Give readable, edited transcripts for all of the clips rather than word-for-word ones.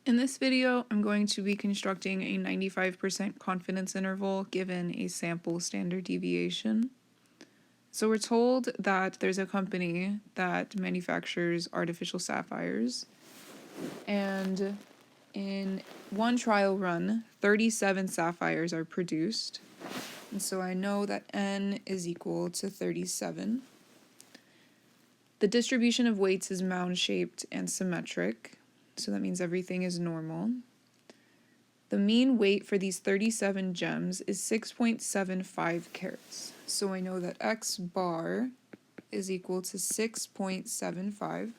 In this video, I'm going to be constructing a 95% confidence interval given a sample standard deviation. So we're told that there's a company that manufactures artificial sapphires, and in one trial run, 37 sapphires are produced. And so I know that n is equal to 37. The distribution of weights is mound-shaped and symmetric, so that means everything is normal. The mean weight for these 37 gems is 6.75 carats. So I know that x bar is equal to 6.75.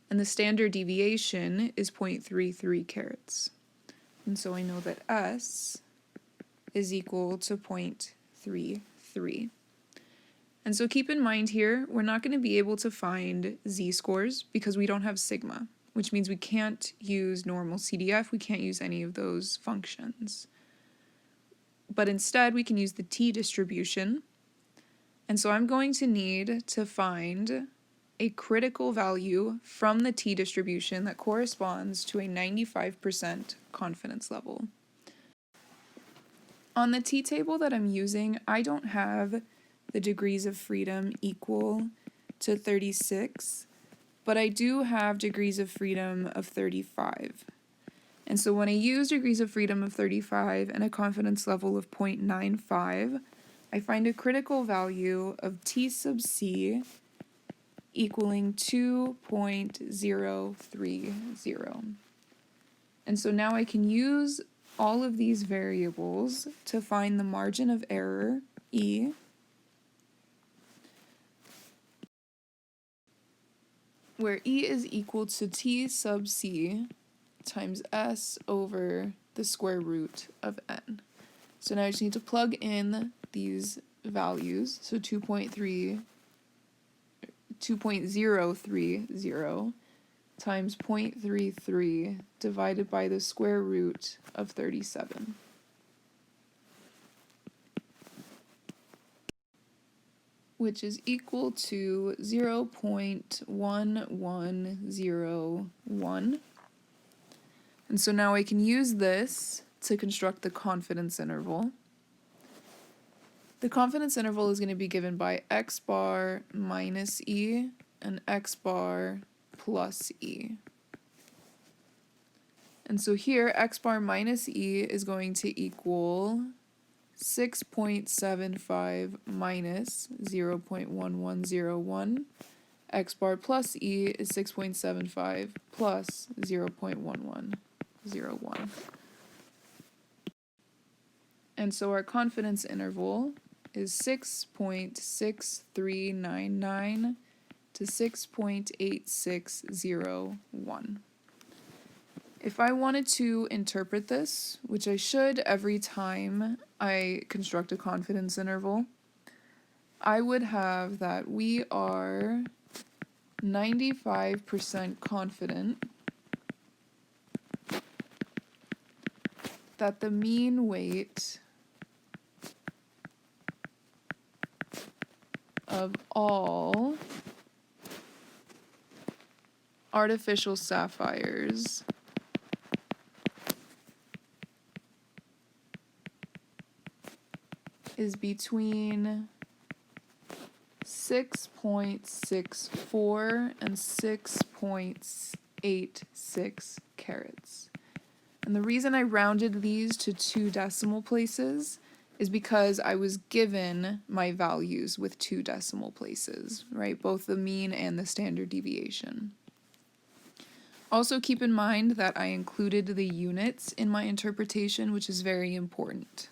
And the standard deviation is 0.33 carats. And so I know that s is equal to 0.33. And so keep in mind here, we're not going to be able to find z-scores because we don't have sigma, which means we can't use normal CDF, we can't use any of those functions. But instead, we can use the t-distribution. And so I'm going to need to find a critical value from the t-distribution that corresponds to a 95% confidence level. On the t-table that I'm using, I don't have the degrees of freedom equal to 36, but I do have degrees of freedom of 35. And so when I use degrees of freedom of 35 and a confidence level of 0.95, I find a critical value of t sub c equaling 2.030. And so now I can use all of these variables to find the margin of error, E, where E is equal to t sub c times s over the square root of n. So now I just need to plug in these values, so 2.030 times 0.33 divided by the square root of 37. Which is equal to 0.1101. And so now I can use this to construct the confidence interval. The confidence interval is going to be given by x bar minus e and x bar plus e. And so here, x bar minus e is going to equal 6.75 minus 0.1101. X bar plus e is 6.75 plus 0.1101. And so our confidence interval is 6.6399 to 6.8601. If I wanted to interpret this, which I should every time I construct a confidence interval, I would have that we are 95% confident that the mean weight of all artificial sapphires is between 6.64 and 6.86 carats. And the reason I rounded these to 2 decimal places is because I was given my values with 2 decimal places, right? Both the mean and the standard deviation. Also keep in mind that I included the units in my interpretation, which is very important.